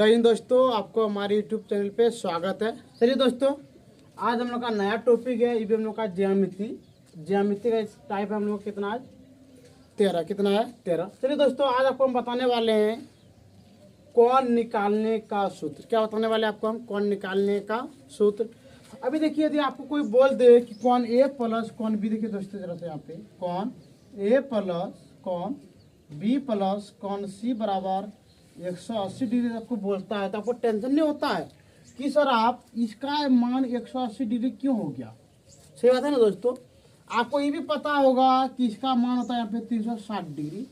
जय हिंद दोस्तों, आपको हमारे यूट्यूब चैनल पे स्वागत है। चलिए दोस्तों, आज हम लोग का नया टॉपिक है। ये भी हम लोग का ज्यामिति का टाइप है हम लोग कितना आज 13 कितना है 13। चलिए दोस्तों, आज आपको हम बताने वाले हैं कोण निकालने का सूत्र। क्या बताने वाले हैं आपको हम? कोण निकालने का सूत्र। अभी देखिए, यदि आपको कोई बोल दे कि कोण ए प्लस कोण बी, देखिए दोस्तों जरा से यहाँ पे कोण ए प्लस कोण बी प्लस कोण सी बराबर 180 डिग्री आपको बोलता है तो आपको टेंशन नहीं होता है कि सर आप इसका मान 180 डिग्री क्यों हो गया। सही बात है ना दोस्तों। आपको ये भी पता होगा कि इसका मान होता है यहाँ पे 360 डिग्री।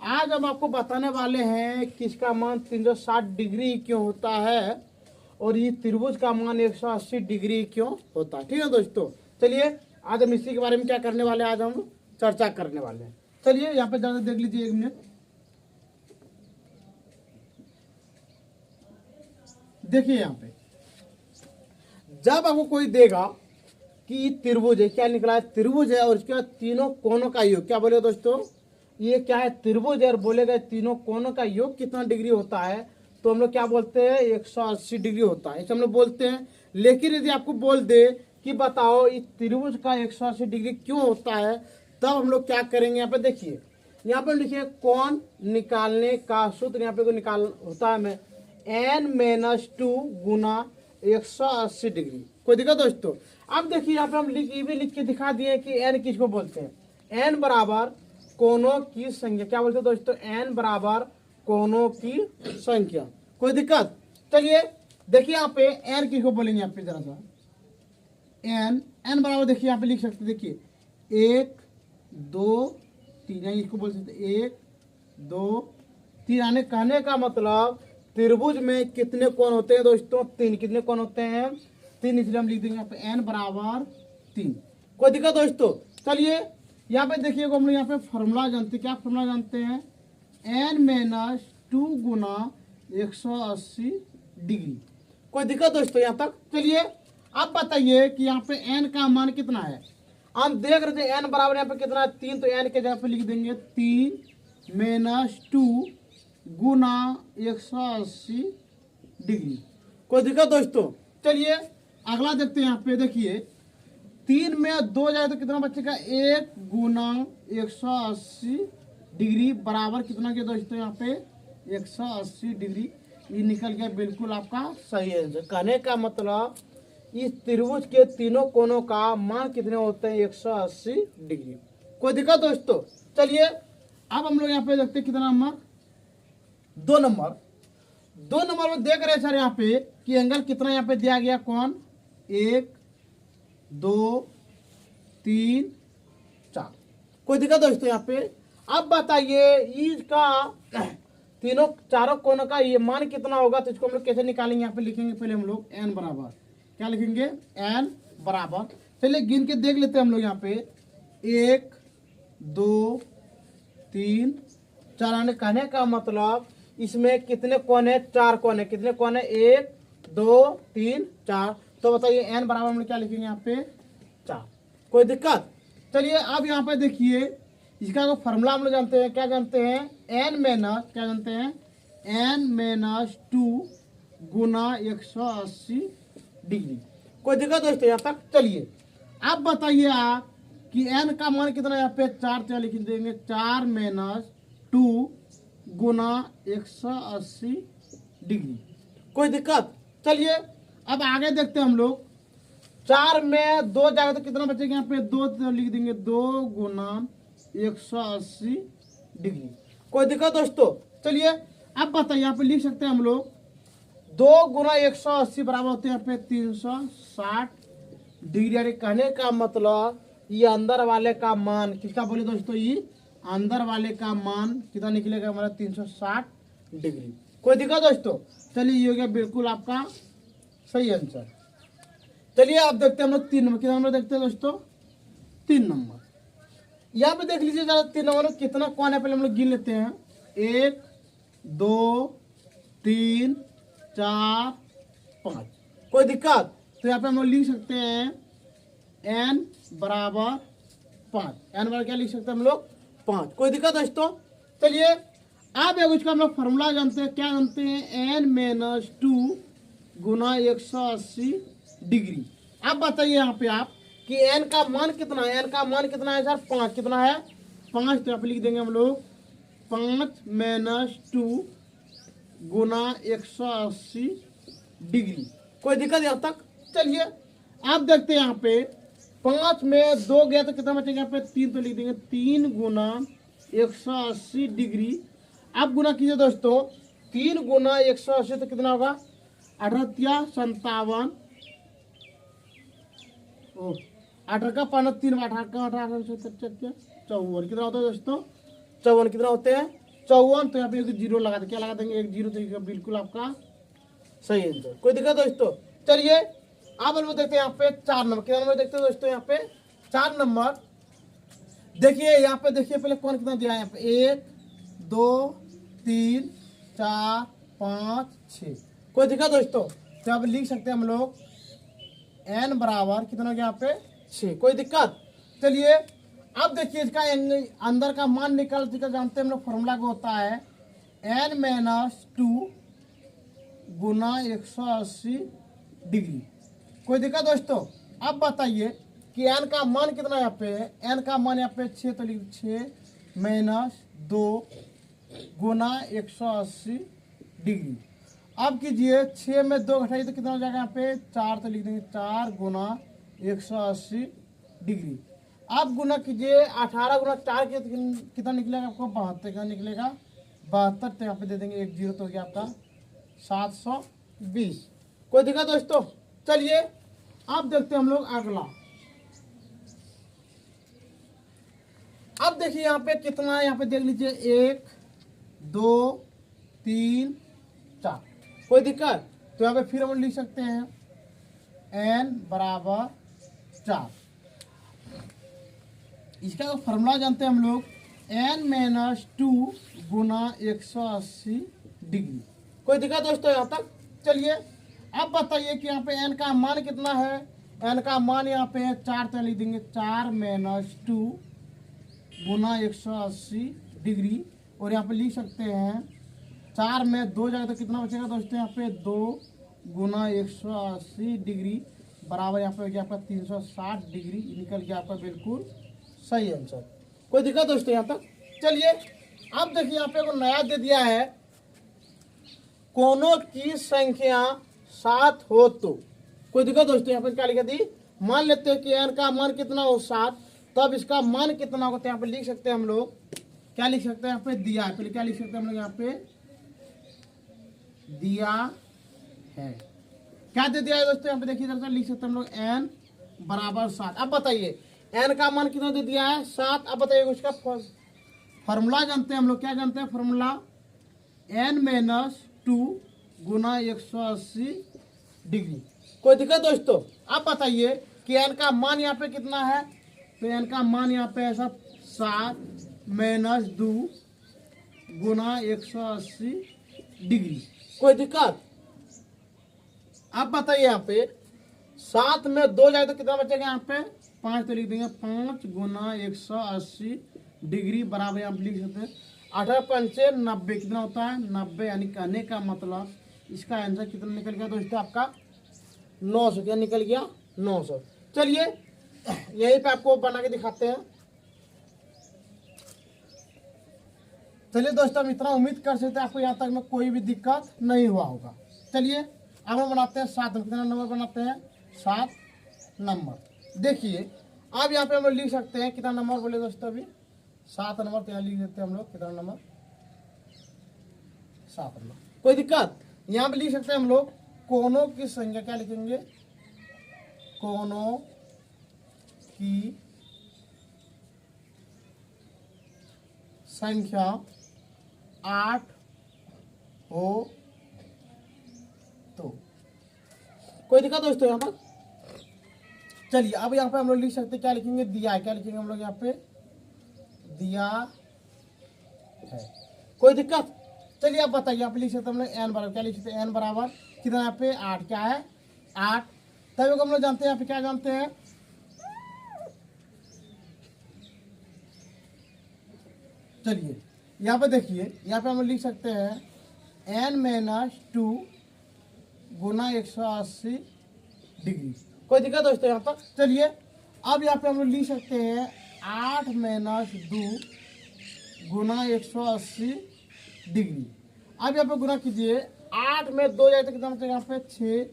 आज हम आपको बताने वाले हैं कि इसका मान 360 डिग्री क्यों होता है और ये त्रिभुज का मान 180 डिग्री क्यों होता है। ठीक है दोस्तों, चलिए आज हम इसी के बारे में क्या करने वाले हैं, आज हम चर्चा करने वाले हैं। चलिए यहाँ पे ज़्यादा देख लीजिए, 1 मिनट देखिए। यहाँ पे जब आपको कोई देगा कि त्रिभुज है, क्या निकला है? त्रिभुज है और इसके बाद तीनों कोनों का योग। क्या बोले दोस्तों? ये क्या है? त्रिभुज है और बोलेगा तीनों कोनों का योग कितना डिग्री होता है, तो हम लोग क्या बोलते हैं? 180 डिग्री होता है, ऐसे हम लोग बोलते हैं। लेकिन यदि आपको बोल दे कि बताओ इस त्रिभुज का 180 डिग्री क्यों होता है, तब हम लोग क्या करेंगे? यहाँ पे देखिए, यहाँ पे लिखिए कोण निकालने का सूत्र। यहाँ पे को निकाल होता है में n-2 गुना 180 डिग्री। कोई दिक्कत दोस्तों? अब देखिए यहाँ पे हम ये भी लिख के दिखा दिए कि n किसको बोलते हैं। n बराबर कोणों की संख्या। क्या बोलते हैं दोस्तों? n बराबर कोणों की संख्या। कोई दिक्कत? चलिए देखिए यहाँ पे n किसको बोलेंगे? यहाँ पे जरा सा n बराबर देखिए यहाँ पे लिख सकते, देखिए 1 2 3, इसको बोल सकते 1 2 3। आने कहने का मतलब त्रिभुज में कितने कोण होते हैं दोस्तों? 3। कितने कोण होते हैं? 3, इसलिए हम लिख देंगे यहाँ पे n बराबर 3। कोई दिक्कत दोस्तों? चलिए यहाँ पे देखिए, हम लोग यहाँ पे फॉर्मूला जानते हैं। क्या फॉर्मूला जानते हैं? n-2 गुना 180 डिग्री। कोई दिक्कत दोस्तों यहाँ तक? चलिए अब बताइए कि यहाँ पे n का मान कितना है। हम देख रहे थे n बराबर यहाँ पे कितना है? 3, तो n के जगह पे लिख देंगे 3-2 गुना 180 डिग्री। कोई दिक्कत दोस्तों? चलिए अगला देखते हैं। यहाँ पे देखिए 3 में 2 जाए तो कितना बचेगा? 1 गुना 180 डिग्री बराबर कितना के दोस्तों? यहाँ पे 180 डिग्री। ये निकल गया बिल्कुल आपका सही आंसर। कहने का मतलब इस त्रिभुज के तीनों कोनों का मान कितने होते हैं? 180 डिग्री। कोई दिक्कत दोस्तों? चलिए अब हम लोग यहाँ पे देखते हैं कितना नंबर? 2 नंबर। 2 नंबर में देख रहे हैं सर यहाँ पे कि एंगल कितना यहाँ पे दिया गया? कौन? 1 2 3 4। कोई दिक्कत दोस्तों यहाँ पे? अब बताइए इसका तीनों चारों कोनों का ये मान कितना होगा, तो इसको हम लोग कैसे निकालेंगे? यहाँ पे लिखेंगे पहले हम लोग n बराबर, क्या लिखेंगे? n बराबर, चलिए गिन के देख लेते हैं हम लोग यहाँ पे 1 2 3 4। आने कहने का मतलब इसमें कितने कोण है? 4 कोण है। कितने कोण है? 1 2 3 4। तो बताइए n बराबर हम लोग क्या लिखेंगे यहाँ पे? 4। कोई दिक्कत? चलिए अब यहाँ पे देखिए, इसका जो फॉर्मूला हम लोग जानते हैं। क्या जानते हैं? क्या जानते हैं? n-2 गुना 180 डिग्री। कोई दिक्कत दोस्तों यहाँ तक? चलिए अब बताइए आप कि n का मान कितना? यहाँ पे 4, तो लिख देंगे 4-2 गुना 180 डिग्री। कोई दिक्कत? चलिए अब आगे देखते हैं हम लोग। 4 में 2 जाएगा तो कितना बचेगा? यहाँ पे 2, तो लिख देंगे 2 गुना 180 डिग्री। कोई दिक्कत दोस्तों? चलिए अब बताइए, यहाँ पे लिख सकते हैं हम लोग 2 गुना 180 बराबर होते हैं यहाँ पे 360 डिग्री। यानी कहने का मतलब ये अंदर वाले का मान किसका बोले दोस्तों? ये अंदर वाले का मान कितना निकलेगा हमारा? 360 डिग्री। कोई दिक्कत दोस्तों? चलिए ये हो गया बिल्कुल आपका सही आंसर। चलिए अब देखते हैं हम लोग 3 नंबर। कितना नंबर देखते हैं दोस्तों? 3 नंबर। यहाँ पे देख लीजिए जरा 3 नंबर में कितना कोण है, पहले हम लोग गिन लेते हैं। 1 2 3 4 5। कोई दिक्कत? तो यहाँ पे हम लोग लिख सकते हैं n बराबर 5। n बराबर क्या लिख सकते हैं हम लोग? 5। कोई दिक्कत दोस्तों? चलिए अब एक उसका हम लोग फॉर्मूला जानते हैं, क्या जानते हैं, n-2 गुना 180 डिग्री। अब बताइए यहाँ पे आप कि n का मान कितना है, n का मान कितना है सर, 5, कितना है 5, तो यहाँ पे लिख देंगे हम लोग 5-2 गुना 180 डिग्री। कोई दिक्कत यहाँ तक? चलिए आप देखते हैं यहाँ पे 5 में 2 गया तो कितना बचेगा, यहाँ पे 3, तो लिख देंगे 3 गुना 180 डिग्री। आप गुना कीजिए दोस्तों, 3 गुना 180 तो कितना होगा, 18 57, 18 का 5 3, 18 का 18 54, कितना होता है दोस्तों, 54, कितना होते हैं 54। तो यहाँ पे एक जीरो लगा दें, क्या लगा देंगे, एक जीरो, तो बिल्कुल आपका सही आंसर। कोई दिक्कत दोस्तों? चलिए अब हम लोग देखते हैं यहाँ पे 4 नंबर, कितना नंबर देखते हैं दोस्तों, यहाँ पे 4 नंबर। देखिए यहाँ पे, देखिए पहले कौन कितना दिया है, यहाँ पे 1 2 3 4 5 6। कोई दिक्कत दोस्तों? तो अब लिख सकते हैं हम लोग n बराबर कितना हो गया यहाँ पे 6। कोई दिक्कत? चलिए अब देखिए इसका अंदर का मान निकाल जानते हैं हम लोग, फॉर्मूला को होता है n-2 गुना 180 डिग्री। कोई दिक्कत दोस्तों? अब बताइए कि n का मान कितना यहाँ पे है, n का मान यहाँ पे 6, तो लिख 6-2 गुना 180 डिग्री। अब कीजिए 6 में 2 घटाइए तो कितना हो जाएगा यहाँ पे 4, तो लिख देंगे 4 गुना 180 डिग्री। अब गुना कीजिए 18 गुना 4 के कितना निकलेगा आपको, 72 का निकलेगा, 72, तो यहाँ पे दे देंगे 1 जीरो, तो हो गया आपका 720। कोई दिक्कत दोस्तों? चलिए अब देखते हैं हम लोग अगला। अब देखिए यहाँ पे कितना है, यहाँ पे देख लीजिए 1 2 3 4। कोई दिक्कत? तो यहाँ पे फिर हम लिख सकते हैं n बराबर 4। इसका फॉर्मूला जानते हैं हम लोग, n-2 गुना 180 डिग्री। कोई दिक्कत दोस्तों यहाँ तक? चलिए अब बताइए कि यहाँ पे n का मान कितना है, n का मान यहाँ पे 4, तो लिख देंगे 4-2 गुना 180 डिग्री। और यहाँ पे लिख सकते हैं 4 में 2 जाएगा तो कितना बचेगा दोस्तों, यहाँ पे 2 गुना 180 डिग्री बराबर यहाँ पे हो गया आपका 360 डिग्री, निकल गया आपका बिल्कुल सही आंसर। कोई दिक्कत दोस्तों यहाँ तक? चलिए अब देखिए यहाँ पे को नया दे दिया है, कोनों की संख्या 7 हो तो। कोई दिक्कत दोस्तों? यहाँ पे क्या लिखा दी, मान लेते हैं कि n का मान कितना हो 7, तब इसका मान कितना होगा, तो यहाँ पे लिख सकते हैं हम लोग, क्या लिख सकते हैं यहाँ पे दिया है, पहले क्या लिख सकते हैं हम लोग, यहाँ पे दिया है, क्या दे दिया है दोस्तों, यहाँ पे देखिए इधर से लिख सकते हैं हम लोग n बराबर 7। अब बताइए n का मान कितना दे दिया है 7। अब बताइए उसका फॉर्मूला जानते हैं हम लोग, क्या जानते हैं फॉर्मूला, n-2 गुना 180 डिग्री। कोई दिक्कत दोस्तों? अब बताइए कि n का मान यहाँ पे कितना है, तो n का मान यहाँ पे है सब 7-2 गुना 180 डिग्री। कोई दिक्कत? अब बताइए यहाँ पे 7 में 2 जाए तो कितना बचेगा यहाँ पे 5, तो लिख देंगे 5 गुना 180 डिग्री बराबर यहाँ पे लिख सकते हैं 18-5 90, कितना होता है 90। यानी कहने का मतलब इसका आंसर कितना निकल गया दोस्तों, आपका 900। क्या निकल गया 900। चलिए यहीं पे आपको बना के दिखाते हैं। चलिए दोस्तों हम इतना उम्मीद कर सकते हैं आपको यहाँ तक में कोई भी दिक्कत नहीं हुआ होगा। चलिए अब हम बनाते हैं 7 नंबर, कितना नंबर बनाते हैं 7 नंबर। देखिए अब यहाँ पे हम लिख सकते हैं कितना नंबर बोले दोस्तों, अभी 7 नंबर, तो यहाँ लिख देते हैं हम लोग कितना नंबर 7 नंबर। कोई दिक्कत? यहाँ पे लिख सकते हैं हम लोग कोनों की संख्या, क्या लिखेंगे, कोनों की संख्या 8 हो तो। कोई दिक्कत दोस्तों यहाँ पर? चलिए अब यहाँ पे हम लोग लिख सकते हैं, क्या लिखेंगे, दिया है, क्या लिखेंगे हम लोग यहाँ पे दिया है। कोई दिक्कत? चलिए अब बताइए, यहाँ पे लिख सकते हैं हम लोग n बराबर, क्या लिख सकते हैं n बराबर कितना, यहाँ पे 8, क्या है 8। तभी हम लोग जानते हैं यहाँ पे क्या जानते हैं, चलिए यहाँ पे देखिए, यहाँ पे हम लिख सकते हैं n-2 गुना 180 डिग्री। कोई दिक्कत दोस्तों यहाँ तक? चलिए अब यहाँ पे हम लोग लिख सकते हैं 8-2 गुना 180 डिग्री। अब यहाँ पे गुना कीजिए, 8 में 2 जाए तो कितना बचेगा यहाँ पे 6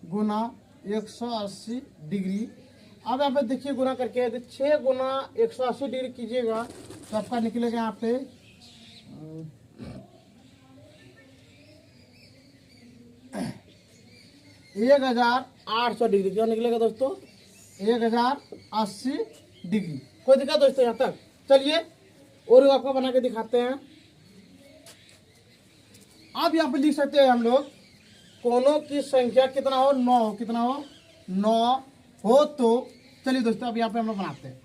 गुना 180 डिग्री। अब यहाँ पे देखिए गुना करके यदि 6 गुना 180 डिग्री कीजिएगा तो आपका निकलेगा यहाँ पे 1800 डिग्री। क्या निकलेगा दोस्तों? 1080 डिग्री। कोई दिक्कत दोस्तों यहाँ तक? चलिए और आपको बना के दिखाते हैं। अब यहाँ पे लिख सकते हैं हम लोग कोनों की संख्या कितना हो, 9 हो, कितना हो, 9 हो। तो चलिए दोस्तों अब यहाँ पे हम लोग बनाते हैं।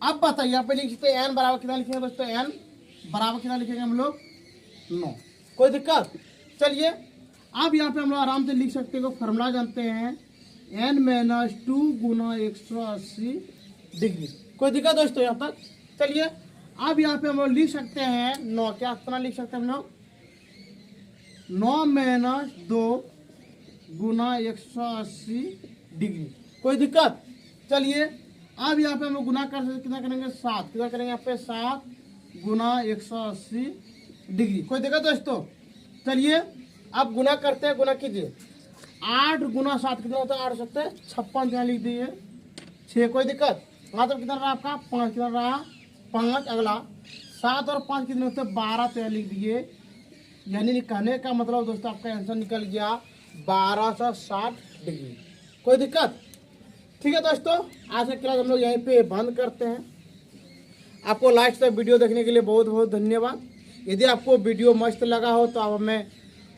अब बताइए यहाँ पे लिख सकते हैं n बराबर कितना लिखेंगे दोस्तों? n बराबर कितना लिखेंगे हम लोग? 9। कोई दिक्कत? चलिए अब यहाँ पे हम लोग आराम से लिख सकते हैं, फॉर्मूला जानते हैं n-2 गुना 180 डिग्री। कोई दिक्कत दोस्तों यहाँ तक? चलिए अब यहाँ पे हम लोग लिख सकते हैं 9, क्या कितना लिख सकते हैं हम लोग? 9-2 गुना 180 डिग्री। कोई दिक्कत? चलिए अब यहाँ पे हम लोग गुना कर सकते, कितना करेंगे? 7। कितना करेंगे यहाँ पे? 7 गुना 180 डिग्री। कोई दिक्कत दोस्तों? चलिए अब गुना करते हैं, गुना कीजिए। 8 गुना 7 कितना होता है? 8 सकते 56, यहाँ लिख दीजिए 6। कोई दिक्कत? मतलब कितना रहा आपका? 5। कितना रहा? 5। अगला 7 और 5 कितने होते हैं? 12, तो यहाँ लिख दीजिए। यानी कहने का मतलब दोस्तों आपका आंसर निकल गया 1260 डिग्री। कोई दिक्कत? ठीक है दोस्तों, आज का क्लास हम लोग यहीं पे बंद करते हैं। आपको लास्ट तक वीडियो देखने के लिए बहुत बहुत धन्यवाद। यदि आपको वीडियो मस्त लगा हो तो आप हमें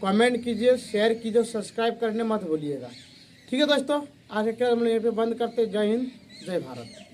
कमेंट कीजिए, शेयर कीजिए, सब्सक्राइब करने मत भूलिएगा। ठीक है दोस्तों, आज का क्लास हम लोग यहीं पे बंद करते हैं। जय हिंद, जय भारत।